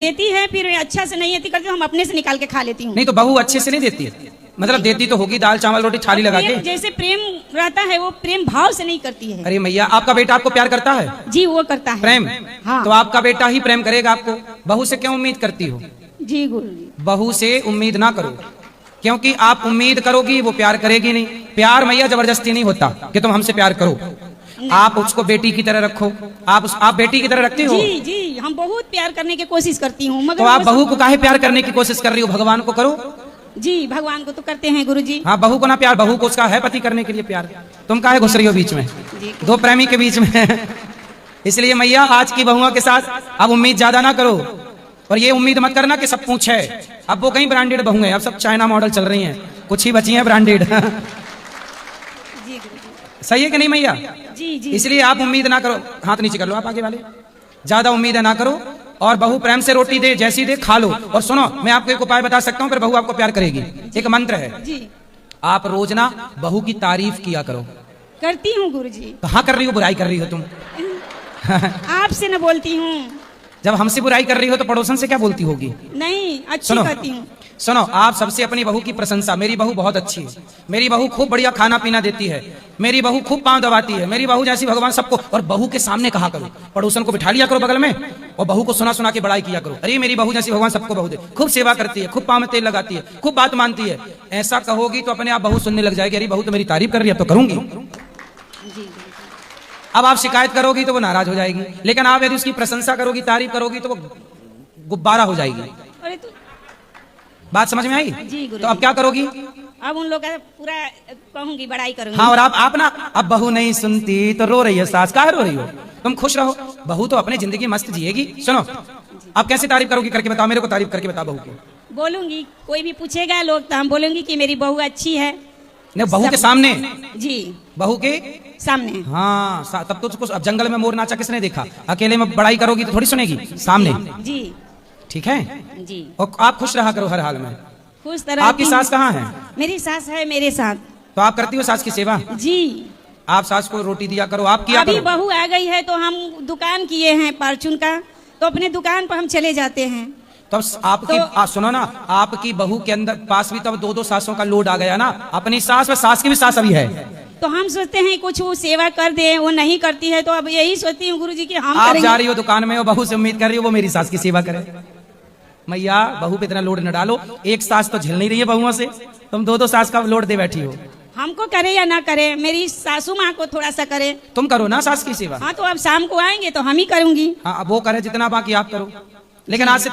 देती है, फिर अच्छा से नहीं करती, हम अपने से निकाल के खा लेती हूँ। नहीं तो बहू अच्छे से नहीं देती है, मतलब देती तो होगी दाल चावल रोटी थाली लगा के। जैसे प्रेम रहता है वो प्रेम भाव से नहीं करती है। अरे मैया, आपका बेटा आपको प्यार करता है? जी वो करता है प्रेम। हाँ। तो आपका बेटा ही प्रेम करेगा आपको, बहू से क्यों उम्मीद करती हो? जी गुरुजी। बहू से उम्मीद ना करो, क्योंकि आप उम्मीद करोगी वो प्यार करेगी नहीं। प्यार मैया जबरदस्ती नहीं होता कि तुम हमसे प्यार करो, आप उसको बेटी की तरह रखो। आप बेटी की तरह रखती हो? जी जी, हम बहुत प्यार करने की कोशिश करती हूँ, मगर तो आप बहू को काहे प्यार करने की कोशिश कर रही हो? भगवान को करो। जी भगवान को तो करते हैं गुरुजी। हाँ, बहू को ना प्यार, बहू को उसका है पति करने के लिए प्यार। तुम काहे घुस रही हो बीच में, दो प्रेमी के बीच में? इसलिए मैया आज की बहुओं के साथ अब उम्मीद ज्यादा ना करो, और ये उम्मीद मत करना कि सब कुछ है। अब वो कहीं ब्रांडेड बहू है, अब सब चाइना मॉडल चल रही हैं, कुछ ही बची हैं ब्रांडेड। सही है कि नहीं मैया? जी जी। इसलिए आप उम्मीद ना करो, हाथ नीचे कर लो आप आगे वाले, ज्यादा उम्मीद ना करो। और बहू प्रेम से रोटी दे, जैसी दे खा लो। और सुनो, मैं आपको एक उपाय बता सकता हूँ, फिर बहू आपको प्यार करेगी। एक मंत्र है जी। आप रोज ना बहू की तारीफ किया करो। करती हूँ गुरुजी। कहाँ कर रही हो, बुराई कर रही हो तुम? आपसे न बोलती हूँ। जब हमसे बुराई कर रही हो तो पड़ोसन से क्या बोलती होगी? नहीं, अच्छी करती हूँ। सुनो, आप सबसे अपनी बहू की प्रशंसा, मेरी बहू बहुत अच्छी है, मेरी बहू खूब बढ़िया खाना पीना देती है, मेरी बहू खूब पांव दबाती है, मेरी बहू जैसी भगवान सबको। और बहू के सामने कहा करो, पड़ोसन को बिठा लिया करो बगल में, और बहू को सुना सुना के बड़ाई किया करो। अरे मेरी बहू जैसी भगवान सबको बहू दे, खूब सेवा करती है, खूब पांव में तेल लगाती है, खूब बात मानती है। ऐसा कहोगी तो अपने आप बहू सुनने लग जाएगी, अरे बहू तो मेरी तारीफ कर रही है, अब तो करूंगी। अब आप शिकायत करोगी तो वो नाराज हो जाएगी, लेकिन आप यदि उसकी प्रशंसा करोगी, तारीफ करोगी, तो वो गुब्बारा हो जाएगी। अरे तो बात समझ में आई? जी तो अब क्या करोगी? अब उन लोग का पूरा कहूंगी, बड़ाई करूंगी। हाँ, और आप ना, अब बहू नहीं सुनती तो रो रही है सास, काहे रो रही हो? तुम खुश रहो, बहू तो अपनी जिंदगी मस्त जिएगी। सुनो, अब कैसे तारीफ करोगी, करके बताओ, मेरे को तारीफ करके बताओ बहू की। बोलूंगी, कोई भी पूछेगा लोग तो हम बोलूंगी कि मेरी बहू अच्छी है। नहीं, बहू के सामने? जी, बहू के सामने। हाँ, तब तो कुछ। अब जंगल में मोर नाचा किसने देखा? अकेले में बड़ाई करोगी तो थोड़ी सुनेगी, सामने। जी ठीक है जी। और आप खुश रहा करो हर हाल में। खुश तरह। आपकी सास कहाँ है? मेरी सास है मेरे साथ। तो आप करती हो सास की सेवा? जी। आप सास को रोटी दिया करो, आप किया अभी करो। बहू आ गई है तो हम दुकान किए हैं परचून का, तो अपने दुकान पर हम चले जाते हैं। तो आपकी सुनो ना, आपकी बहू के अंदर पास भी तब दो सासों का लोड आ गया ना। अपनी सास व सास की भी सास अभी है, तो हम सोचते हैं कुछ वो सेवा कर दे, वो नहीं करती है, तो अब यही सोचती हूँ गुरुजी कि हम आप करेंगे। जा रही हो दुकान में, वो बहू से उम्मीद कर रही हो वो मेरी सास की सेवा करे। मैया, बहू पे इतना लोड न डालो, एक सास तो झेल नहीं रही है बहुओं से, तुम दो सास का लोड दे बैठी हो। हमको करे या ना करे, मेरी सासू माँ को थोड़ा सा करे। तुम करो ना सास की सेवा। हाँ, तो अब शाम को आएंगे तो हम ही करूंगी। हाँ, अब वो करे जितना, बाकी आप करो, लेकिन आज से